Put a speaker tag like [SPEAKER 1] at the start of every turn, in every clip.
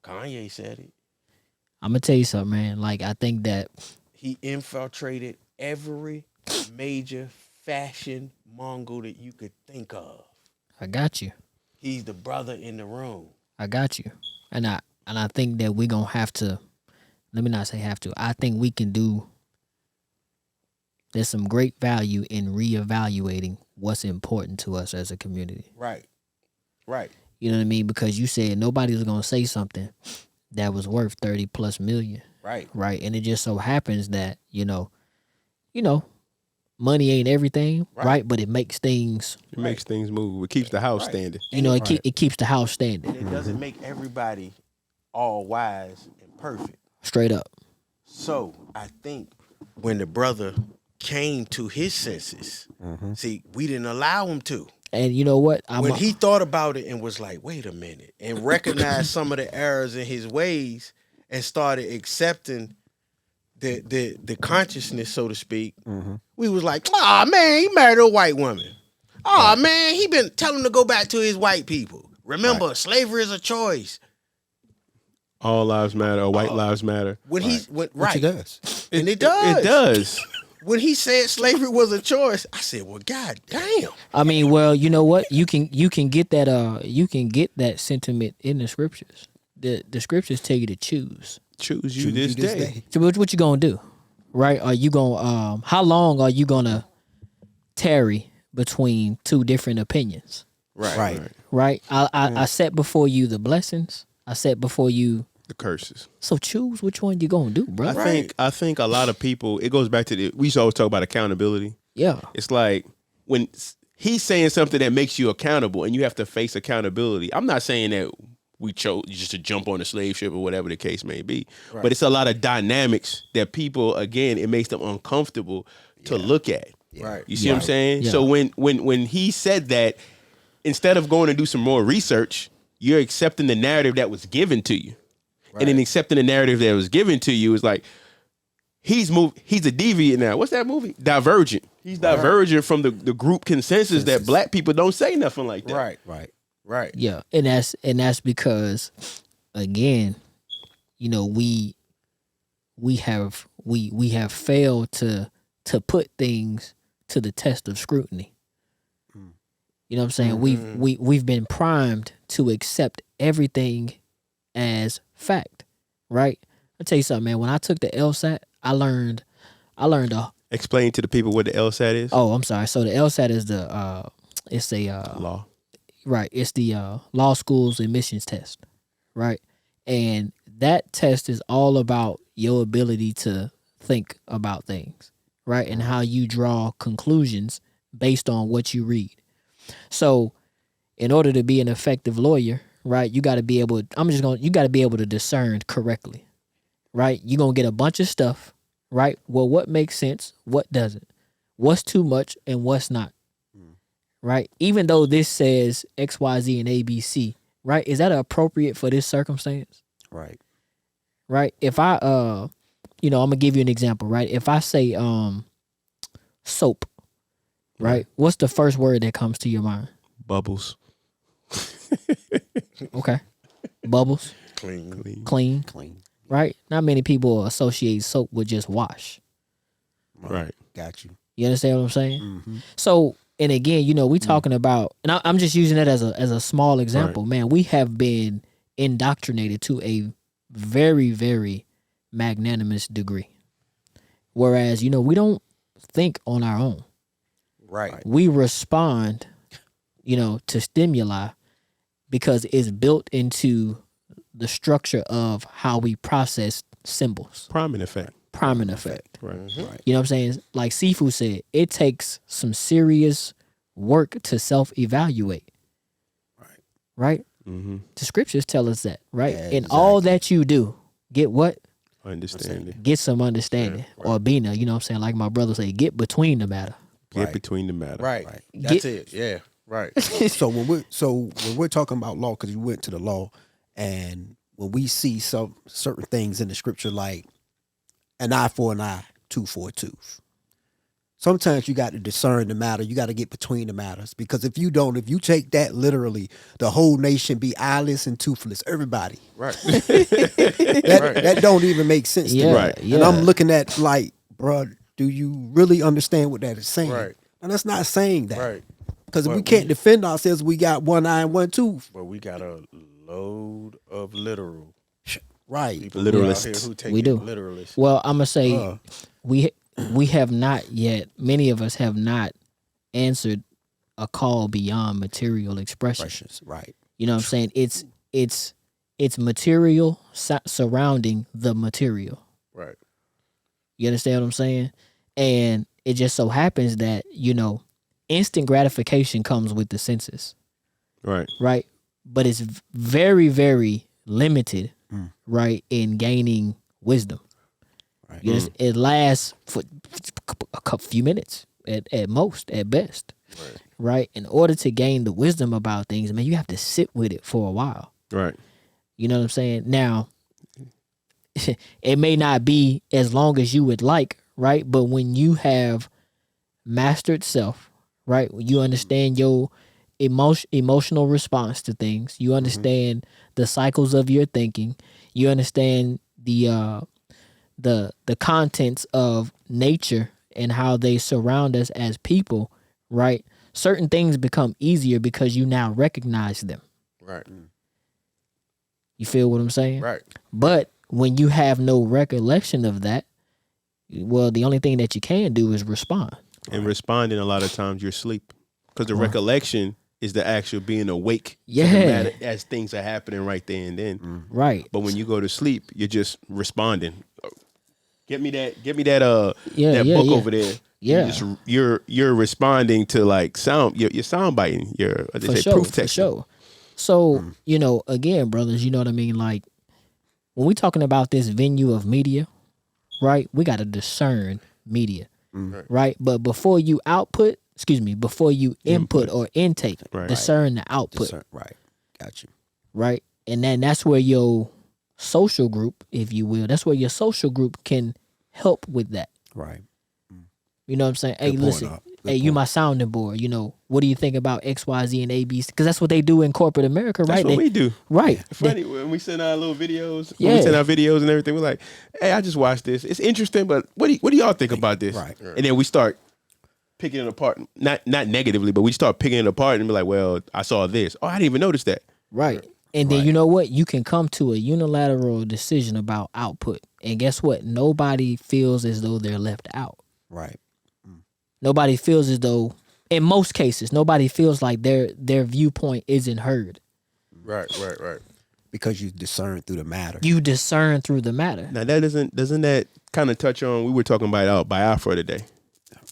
[SPEAKER 1] Kanye said it.
[SPEAKER 2] I'm gonna tell you something, man. Like I think that
[SPEAKER 1] He infiltrated every major fashion Mongol that you could think of.
[SPEAKER 2] I got you.
[SPEAKER 1] He's the brother in the room.
[SPEAKER 2] I got you. And I think that we're gonna have to, let me not say have to. I think we can do, there's some great value in reevaluating what's important to us as a community.
[SPEAKER 1] Right. Right.
[SPEAKER 2] You know what I mean? Because you said nobody was gonna say something that was worth 30 plus million.
[SPEAKER 1] Right.
[SPEAKER 2] Right. And it just so happens that, money ain't everything, right? But it makes things,
[SPEAKER 3] It makes things move. It keeps the house standing.
[SPEAKER 2] it keeps the house standing.
[SPEAKER 1] And it doesn't make everybody all wise and perfect.
[SPEAKER 2] Straight up.
[SPEAKER 1] So I think when the brother came to his senses, see, we didn't allow him to.
[SPEAKER 2] And you know what?
[SPEAKER 1] When he thought about it and was like, wait a minute, and recognized some of the errors in his ways and started accepting the consciousness, so to speak, we was like, oh man, he married a white woman. Oh man, he been telling him to go back to his white people. Remember, slavery is a choice.
[SPEAKER 3] All lives matter, or white lives matter.
[SPEAKER 1] When he went right,
[SPEAKER 4] Which it does.
[SPEAKER 1] and it does.
[SPEAKER 3] It does.
[SPEAKER 1] When he said slavery was a choice, I said, well, god damn.
[SPEAKER 2] I mean, well, you know what? You can get that sentiment in the scriptures. The scriptures tell you to choose.
[SPEAKER 3] Choose you this day.
[SPEAKER 2] So what you gonna do, right? Are you gonna how long are you gonna tarry between two different opinions? Right. I set before you the blessings. I set before you
[SPEAKER 3] The curses.
[SPEAKER 2] So choose which one you gonna do, bro.
[SPEAKER 3] I think a lot of people, it goes back to we used to always talk about accountability.
[SPEAKER 2] Yeah.
[SPEAKER 3] It's like when he's saying something that makes you accountable and you have to face accountability. I'm not saying that we chose just to jump on the slave ship or whatever the case may be. Right. But it's a lot of dynamics that people, again, it makes them uncomfortable to look at.
[SPEAKER 1] Right.
[SPEAKER 3] You see what I'm saying?
[SPEAKER 2] Yeah.
[SPEAKER 3] So when he said that, instead of going to do some more research, you're accepting the narrative that was given to you. Right. And then accepting the narrative that was given to you is like, he's a deviant now. What's that movie? Divergent. He's divergent from the group consensus that black people don't say nothing like that.
[SPEAKER 1] Right.
[SPEAKER 2] Yeah. And that's because, again, we have failed to put things to the test of scrutiny. You know what I'm saying?
[SPEAKER 1] Mm-hmm.
[SPEAKER 2] We've been primed to accept everything as fact, right? I'll tell you something, man. When I took the LSAT, I learned
[SPEAKER 3] Explain to the people what the LSAT is.
[SPEAKER 2] Oh, I'm sorry. So the LSAT is it's a
[SPEAKER 3] law.
[SPEAKER 2] Right. It's the law school's admissions test, right? And that test is all about your ability to think about things, right? And how you draw conclusions based on what you read. So in order to be an effective lawyer, right, you got to be able to discern correctly, right? You're going to get a bunch of stuff, right? Well, what makes sense? What doesn't? What's too much and what's not? Right? Even though this says X, Y, Z, and ABC, right? Is that appropriate for this circumstance?
[SPEAKER 4] Right.
[SPEAKER 2] Right? If I, I'm going to give you an example, right? If I say soap, right? What's the first word that comes to your mind?
[SPEAKER 3] Bubbles.
[SPEAKER 2] Okay. Bubbles. Clean. Right? Not many people associate soap with just wash.
[SPEAKER 3] Right.
[SPEAKER 4] Got you.
[SPEAKER 2] You understand what I'm saying? So, and again, we talking about, and I'm just using that as a small example, man. We have been indoctrinated to a very, very magnanimous degree. Whereas, we don't think on our own.
[SPEAKER 1] Right.
[SPEAKER 2] We respond, to stimuli because it's built into the structure of how we process symbols.
[SPEAKER 3] Priming effect.
[SPEAKER 2] Right.
[SPEAKER 3] Mm-hmm.
[SPEAKER 2] You know what I'm saying? Like Sifu said, it takes some serious work to self-evaluate. Right?
[SPEAKER 3] Mm-hmm.
[SPEAKER 2] The scriptures tell us that, right?
[SPEAKER 4] Yeah,
[SPEAKER 2] In all that you do, get what?
[SPEAKER 3] Understanding.
[SPEAKER 2] Get some understanding. Or Bina, you know what I'm saying? Like my brother say, get between the matter.
[SPEAKER 3] Get between the matter.
[SPEAKER 1] Right. That's it. Yeah. Right.
[SPEAKER 4] So when we're talking about law, because you went to the law, and when we see some certain things in the scripture like an eye for an eye, tooth for a tooth, sometimes you got to discern the matter. You got to get between the matters, because if you don't, if you take that literally, the whole nation be eyeless and toothless. Everybody.
[SPEAKER 1] Right.
[SPEAKER 4] That don't even make sense to
[SPEAKER 2] Yeah,
[SPEAKER 4] me.
[SPEAKER 3] Right.
[SPEAKER 2] yeah.
[SPEAKER 4] And I'm looking at like, bro, do you really understand what that is saying?
[SPEAKER 1] Right.
[SPEAKER 4] And that's not saying that.
[SPEAKER 1] Right.
[SPEAKER 4] Because if
[SPEAKER 1] But
[SPEAKER 4] we can't defend ourselves, we got one eye and one tooth.
[SPEAKER 1] But we got a load of literal
[SPEAKER 4] Right.
[SPEAKER 1] people
[SPEAKER 3] Literalists.
[SPEAKER 1] out here who take
[SPEAKER 2] We
[SPEAKER 1] it
[SPEAKER 2] do.
[SPEAKER 1] literalist.
[SPEAKER 2] Well, I'm gonna say
[SPEAKER 4] Uh.
[SPEAKER 2] we have not yet. Many of us have not answered a call beyond material expression.
[SPEAKER 4] Precious. Right.
[SPEAKER 2] You know what I'm saying? It's material surrounding the material.
[SPEAKER 1] Right.
[SPEAKER 2] You understand what I'm saying? And it just so happens that, you know, instant gratification comes with the senses,
[SPEAKER 3] Right.
[SPEAKER 2] right? But it's very, very limited,
[SPEAKER 4] Mm.
[SPEAKER 2] right, in gaining wisdom.
[SPEAKER 4] Right.
[SPEAKER 2] You know, it lasts for a couple few minutes at most, at best, right? In order to gain the wisdom about things, man, you have to sit with it for a while.
[SPEAKER 3] Right.
[SPEAKER 2] You know what I'm saying? Now, it may not be as long as you would like, right? But when you have mastered self, right? When you understand your emotional response to things, you understand the cycles of your thinking, you understand the contents of nature and how they surround us as people, right? Certain things become easier because you now recognize them.
[SPEAKER 1] Right.
[SPEAKER 2] You feel what I'm saying?
[SPEAKER 1] Right.
[SPEAKER 2] But when you have no recollection of that, well, the only thing that you can do is respond.
[SPEAKER 3] And responding a lot of times you're asleep, because the recollection is the actual being awake. to the
[SPEAKER 2] Yeah.
[SPEAKER 3] matter as things are happening right there and then.
[SPEAKER 2] Right.
[SPEAKER 3] But when you go to sleep, you're just responding. Get me that
[SPEAKER 2] Yeah,
[SPEAKER 3] that
[SPEAKER 2] yeah,
[SPEAKER 3] book
[SPEAKER 2] yeah.
[SPEAKER 3] over there.
[SPEAKER 2] Yeah.
[SPEAKER 3] You're responding to like sound. You're sound biting. You're what they
[SPEAKER 2] For
[SPEAKER 3] say
[SPEAKER 2] sure.
[SPEAKER 3] proof
[SPEAKER 2] For
[SPEAKER 3] text.
[SPEAKER 2] sure. So, you know, again, brothers, you know what I mean? Like, when we talking about this venue of media, right, we got to discern media, right? But before you before you input or intake,
[SPEAKER 3] Right.
[SPEAKER 2] discern the output,
[SPEAKER 4] Discern. Right. Got you.
[SPEAKER 2] right? And then that's where your social group, if you will, that's where your social group can help with that.
[SPEAKER 4] Right.
[SPEAKER 2] You know what I'm saying? Hey,
[SPEAKER 4] point,
[SPEAKER 2] listen,
[SPEAKER 4] Op. Good
[SPEAKER 2] hey, you
[SPEAKER 4] point.
[SPEAKER 2] my sounding board. You know, what do you think about X, Y, Z, and A, B? Because that's what they do in corporate America,
[SPEAKER 3] That's
[SPEAKER 2] right?
[SPEAKER 3] what we do.
[SPEAKER 2] Right.
[SPEAKER 3] Funny when we send our little videos.
[SPEAKER 2] Yeah.
[SPEAKER 3] When we send our videos and everything, we're like, "Hey, I just watched this. It's interesting, but what do y'all think about this?"
[SPEAKER 4] Right.
[SPEAKER 3] And then we start picking it apart, not negatively, but we start picking it apart and be like, "Well, I saw this. Oh, I didn't even notice that."
[SPEAKER 2] Right. And then you know what? You can come to a unilateral decision about output. And guess what? Nobody feels as though they're left out.
[SPEAKER 4] Right.
[SPEAKER 2] Nobody feels as though, in most cases, nobody feels like their viewpoint isn't heard.
[SPEAKER 1] Right.
[SPEAKER 4] Because you discern through the matter.
[SPEAKER 2] You discern through the matter.
[SPEAKER 3] Now that doesn't that kind of touch on? We were talking about Biafra today,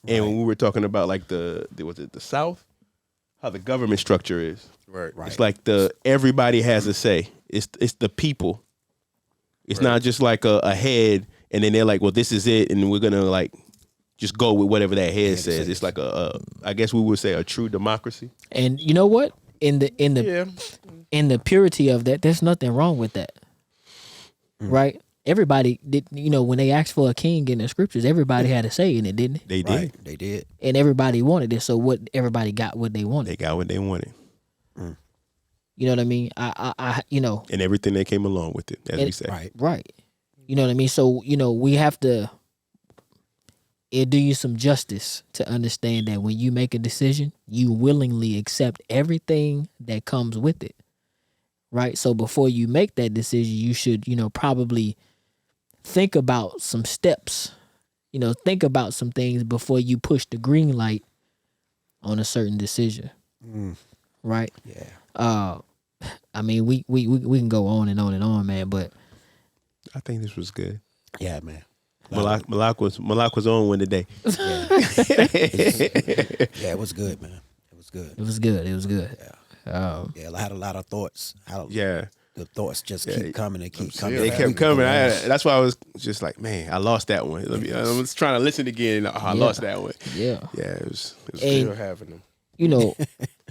[SPEAKER 3] and when we were talking about like the South, how the government structure is.
[SPEAKER 1] Right.
[SPEAKER 3] It's like everybody has a say. It's the people. It's not just like a head, and then they're like, well, this is it, and we're gonna like just go with whatever that head says. It's like I guess we would say a true democracy.
[SPEAKER 2] And you know what? In the
[SPEAKER 1] Yeah.
[SPEAKER 2] in the purity of that, there's nothing wrong with that. Right? Everybody did, you know, when they asked for a king in the scriptures, everybody had a say in it, didn't they?
[SPEAKER 3] They did.
[SPEAKER 4] Right. They did.
[SPEAKER 2] And everybody wanted it. So what everybody got what they wanted.
[SPEAKER 3] They got what they wanted,
[SPEAKER 2] You know what I mean? I you know,
[SPEAKER 3] and everything that came along with it, as we
[SPEAKER 2] And-
[SPEAKER 3] say.
[SPEAKER 4] Right.
[SPEAKER 2] right. You know what I mean? So, you know, we have to it do you some justice to understand that when you make a decision, you willingly accept everything that comes with it. Right? So before you make that decision, you should, you know, probably think about some steps. You know, think about some things before you push the green light on a certain decision. Right?
[SPEAKER 4] Yeah.
[SPEAKER 2] I mean, we can go on and on and on, man, but
[SPEAKER 3] I think this was good.
[SPEAKER 4] Yeah, man.
[SPEAKER 3] Malak was on one today.
[SPEAKER 4] Yeah, it was good, man. It was good.
[SPEAKER 2] it was good. It was good.
[SPEAKER 4] Yeah, I had a lot of thoughts.
[SPEAKER 3] Yeah.
[SPEAKER 4] The thoughts just keep coming and keep
[SPEAKER 1] still
[SPEAKER 4] coming.
[SPEAKER 3] They
[SPEAKER 1] Yeah,
[SPEAKER 3] kept
[SPEAKER 1] we
[SPEAKER 3] coming.
[SPEAKER 1] can
[SPEAKER 3] That's why I was just like, man, I lost that one. I was trying to listen again. Oh, I lost that one.
[SPEAKER 2] Yeah.
[SPEAKER 3] Yeah, it was
[SPEAKER 2] And-
[SPEAKER 1] Still having them.
[SPEAKER 2] You know,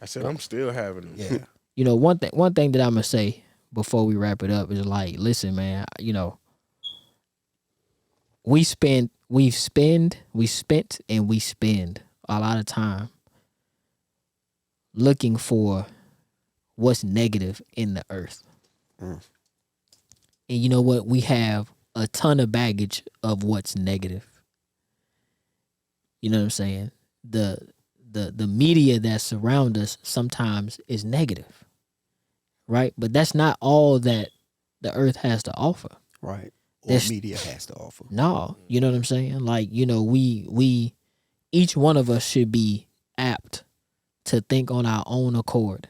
[SPEAKER 1] I said I'm still having them.
[SPEAKER 4] Yeah.
[SPEAKER 2] you know, one thing that I'm gonna say before we wrap it up is like, listen, man, you know, we spent we spent and we spend a lot of time looking for what's negative in the earth.
[SPEAKER 4] Mm.
[SPEAKER 2] And you know what? We have a ton of baggage of what's negative. You know what I'm saying? The media that surround us sometimes is negative. Right? But that's not all that the earth has to offer.
[SPEAKER 4] Right. Or
[SPEAKER 2] There's-
[SPEAKER 4] media has to offer.
[SPEAKER 2] No, you know what I'm saying? Like, you know, we each one of us should be apt to think on our own accord.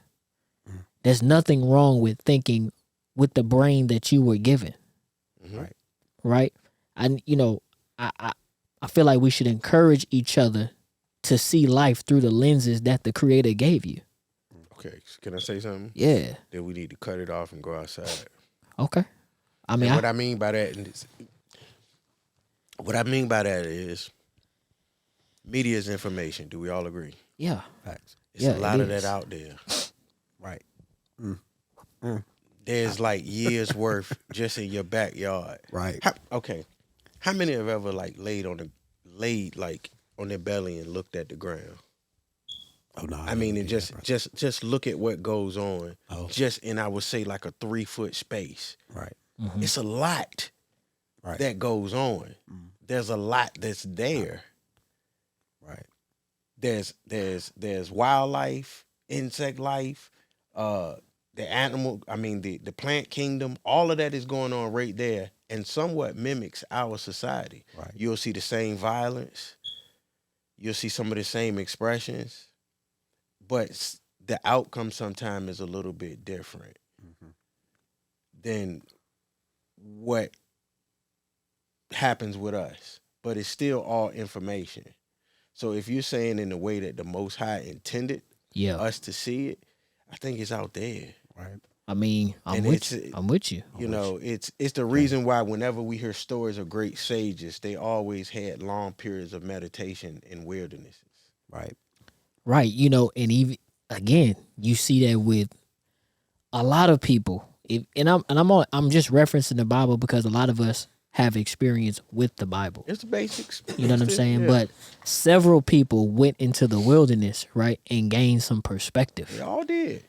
[SPEAKER 2] There's nothing wrong with thinking with the brain that you were given.
[SPEAKER 4] Right.
[SPEAKER 2] Right? And you know, I feel like we should encourage each other to see life through the lenses that the creator gave you.
[SPEAKER 1] Okay, can I say something?
[SPEAKER 2] Yeah.
[SPEAKER 1] Then we need to cut it off and go outside.
[SPEAKER 2] Okay. I mean,
[SPEAKER 1] And what I mean by that is media is information. Do we all agree?
[SPEAKER 2] yeah.
[SPEAKER 4] Facts.
[SPEAKER 1] It's
[SPEAKER 2] Yeah,
[SPEAKER 1] a lot
[SPEAKER 2] it
[SPEAKER 1] of that
[SPEAKER 2] is.
[SPEAKER 1] out there.
[SPEAKER 4] Right.
[SPEAKER 1] There's like years worth just in your backyard.
[SPEAKER 4] Right.
[SPEAKER 1] How many have ever like laid on their belly and looked at the ground?
[SPEAKER 4] Oh no.
[SPEAKER 1] I mean, and just look at what goes on.
[SPEAKER 4] Oh.
[SPEAKER 1] Just in, I would say, like a 3-foot space.
[SPEAKER 4] Right.
[SPEAKER 2] Mhm.
[SPEAKER 1] It's a lot
[SPEAKER 4] Right.
[SPEAKER 1] that goes on. There's a lot that's there.
[SPEAKER 4] Right.
[SPEAKER 1] There's wildlife, insect life, the animal. I mean, the plant kingdom. All of that is going on right there, and somewhat mimics our society.
[SPEAKER 4] Right.
[SPEAKER 1] You'll see the same violence. You'll see some of the same expressions, but the outcome sometimes is a little bit different than what happens with us. But it's still all information. So if you're saying in the way that the Most High intended
[SPEAKER 2] Yeah.
[SPEAKER 1] us to see it, I think it's out there.
[SPEAKER 4] Right.
[SPEAKER 2] I mean, I'm
[SPEAKER 1] And
[SPEAKER 2] with
[SPEAKER 1] it's-
[SPEAKER 2] you. I'm with you.
[SPEAKER 1] You know, it's the reason why whenever we hear stories of great sages, they always had long periods of meditation in wildernesses.
[SPEAKER 4] Right.
[SPEAKER 2] Right. You know, and even again, you see that with a lot of people. I'm just referencing the Bible because a lot of us have experience with the Bible.
[SPEAKER 1] It's the basics.
[SPEAKER 2] You know what I'm saying?
[SPEAKER 1] Yeah.
[SPEAKER 2] But several people went into the wilderness, right, and gained some perspective.
[SPEAKER 1] They all did.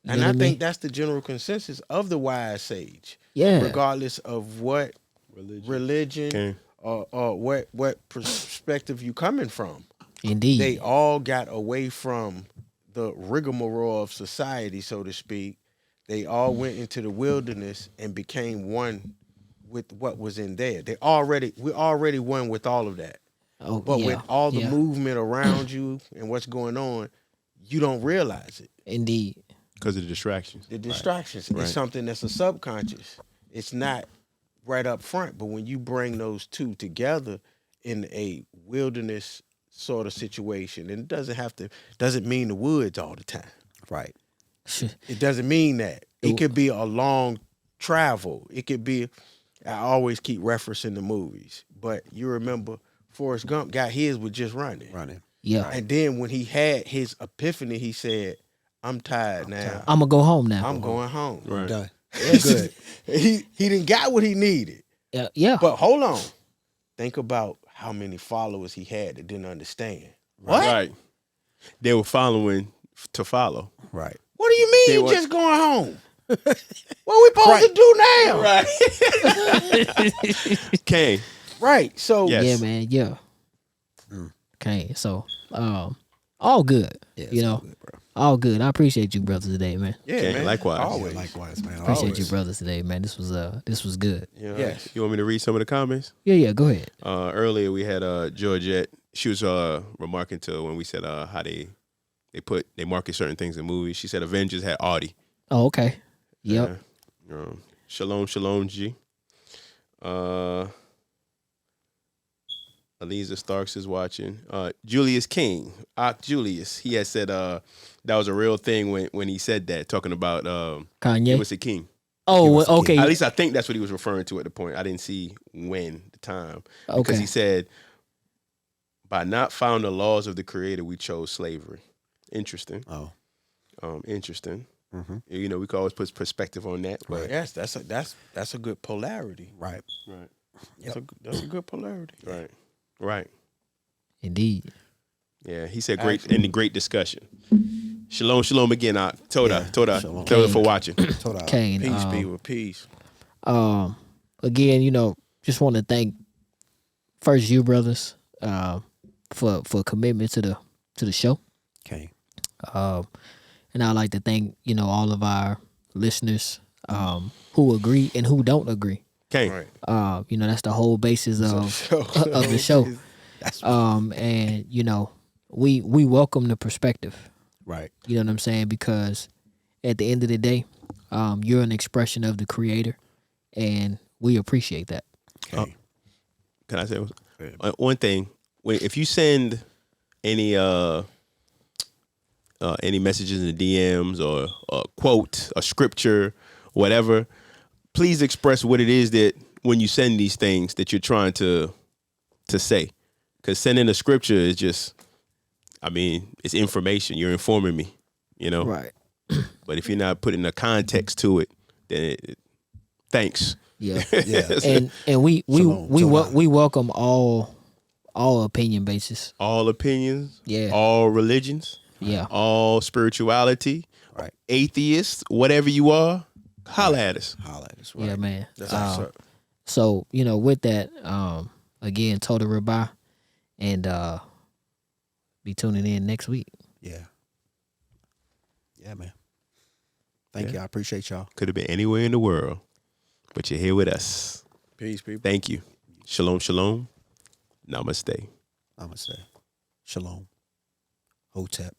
[SPEAKER 2] You
[SPEAKER 1] And
[SPEAKER 2] know
[SPEAKER 1] I
[SPEAKER 2] what I
[SPEAKER 1] think
[SPEAKER 2] mean?
[SPEAKER 1] that's the general consensus of the wise sage.
[SPEAKER 2] Yeah.
[SPEAKER 1] Regardless of what religion
[SPEAKER 3] Okay.
[SPEAKER 1] or what perspective you coming from.
[SPEAKER 2] Indeed.
[SPEAKER 1] They all got away from the rigmarole of society, so to speak. They all went into the wilderness and became one with what was in there. We're already one with all of that.
[SPEAKER 2] oh,
[SPEAKER 1] But
[SPEAKER 2] yeah,
[SPEAKER 1] with all the
[SPEAKER 2] yeah.
[SPEAKER 1] movement around you and what's going on, you don't realize it.
[SPEAKER 2] Indeed.
[SPEAKER 3] Because of the distractions.
[SPEAKER 1] The distractions
[SPEAKER 3] Right.
[SPEAKER 1] is something that's a subconscious. It's not right up front, but when you bring those two together in a wilderness sort of situation, and it doesn't mean the woods all the time.
[SPEAKER 4] Right.
[SPEAKER 1] It doesn't mean that. It could be a long travel. It could be, I always keep referencing the movies, but you remember Forrest Gump got his with just running.
[SPEAKER 2] Yeah.
[SPEAKER 1] And then when he had his epiphany, he said, I'm tired now.
[SPEAKER 2] I'm gonna go home now.
[SPEAKER 1] I'm going home.
[SPEAKER 3] Right.
[SPEAKER 4] Done.
[SPEAKER 1] Good. he didn't got what he needed.
[SPEAKER 2] Yeah.
[SPEAKER 1] But hold on. Think about how many followers he had that didn't understand. What?
[SPEAKER 3] Right. They were following to follow.
[SPEAKER 4] Right.
[SPEAKER 1] What do you mean
[SPEAKER 3] They
[SPEAKER 1] you
[SPEAKER 3] were-
[SPEAKER 1] just going home? What we supposed to do now?
[SPEAKER 3] Right. Kane.
[SPEAKER 1] Right. So
[SPEAKER 3] Yes.
[SPEAKER 2] Yeah, man. Yeah. Okay. So, all good.
[SPEAKER 4] Yeah,
[SPEAKER 2] you know, all good. I appreciate you, brothers, today, man.
[SPEAKER 1] yeah,
[SPEAKER 3] Okay,
[SPEAKER 1] man.
[SPEAKER 3] likewise.
[SPEAKER 1] Always.
[SPEAKER 4] Likewise, man.
[SPEAKER 2] Appreciate
[SPEAKER 4] Always.
[SPEAKER 2] you, brothers, today, man. This was good.
[SPEAKER 3] You know,
[SPEAKER 1] Yes.
[SPEAKER 3] You want me to read some of the comments?
[SPEAKER 2] Yeah. Go ahead.
[SPEAKER 3] Earlier we had Georgette. She was remarking to when we said how they market certain things in movies. She said Avengers had Audi.
[SPEAKER 2] Oh, okay. Yep.
[SPEAKER 3] Yeah. Shalom G. Eliza Starks is watching. Julius King, Julius, he had said that was a real thing when he said that, talking about
[SPEAKER 2] Kanye.
[SPEAKER 3] it was a king.
[SPEAKER 2] Oh,
[SPEAKER 4] was a
[SPEAKER 2] okay.
[SPEAKER 3] At least I think that's what he was referring to at the point. I didn't see when, the time. Because
[SPEAKER 2] Okay.
[SPEAKER 3] he said, by not following the laws of the creator, we chose slavery. Interesting.
[SPEAKER 4] Oh.
[SPEAKER 3] Interesting.
[SPEAKER 4] Mm-hmm.
[SPEAKER 3] You know, we can always put perspective on that. But
[SPEAKER 1] Yes, that's a good polarity.
[SPEAKER 4] Right.
[SPEAKER 3] right.
[SPEAKER 1] That's a good polarity.
[SPEAKER 3] Right. Right.
[SPEAKER 2] Indeed.
[SPEAKER 3] Yeah. He said great in the great discussion. Shalom, shalom again. Toda
[SPEAKER 4] shalom.
[SPEAKER 3] for watching.
[SPEAKER 4] Total.
[SPEAKER 2] Kane.
[SPEAKER 1] Peace be with peace.
[SPEAKER 2] Again, just want to thank first you brothers for commitment to the show.
[SPEAKER 4] Okay.
[SPEAKER 2] And I'd like to thank, all of our listeners who agree and who don't agree.
[SPEAKER 3] Okay.
[SPEAKER 1] Right.
[SPEAKER 2] That's the whole basis of the show. And we welcome the perspective.
[SPEAKER 4] Right.
[SPEAKER 2] You know what I'm saying? Because at the end of the day, you're an expression of the creator, and we appreciate that.
[SPEAKER 4] Okay.
[SPEAKER 3] Can I say one thing? If you send any messages in the DMs or a quote, a scripture, whatever, please express what it is that when you send these things that you're trying to say. Because sending a scripture is just, it's information. You're informing me,
[SPEAKER 2] Right.
[SPEAKER 3] But if you're not putting a context to it, then thanks.
[SPEAKER 2] Yeah.
[SPEAKER 4] Yeah.
[SPEAKER 2] And we
[SPEAKER 4] Shalom.
[SPEAKER 2] we welcome all opinion basis.
[SPEAKER 3] All opinions,
[SPEAKER 2] Yeah.
[SPEAKER 3] all religions,
[SPEAKER 2] Yeah.
[SPEAKER 3] all spirituality,
[SPEAKER 4] Right.
[SPEAKER 3] atheists, whatever you are, holla at us.
[SPEAKER 4] Holla at us. Right.
[SPEAKER 2] Yeah, man.
[SPEAKER 1] That's what's up.
[SPEAKER 2] So, with that, again, Total Rabbi, and be tuning in next week.
[SPEAKER 4] Yeah. Yeah, man. Thank you. I appreciate y'all.
[SPEAKER 3] Could have been anywhere in the world, but you're here with us.
[SPEAKER 1] Peace, people.
[SPEAKER 3] Thank you. Shalom, shalom. Namaste.
[SPEAKER 4] Namaste. Shalom. Hotep.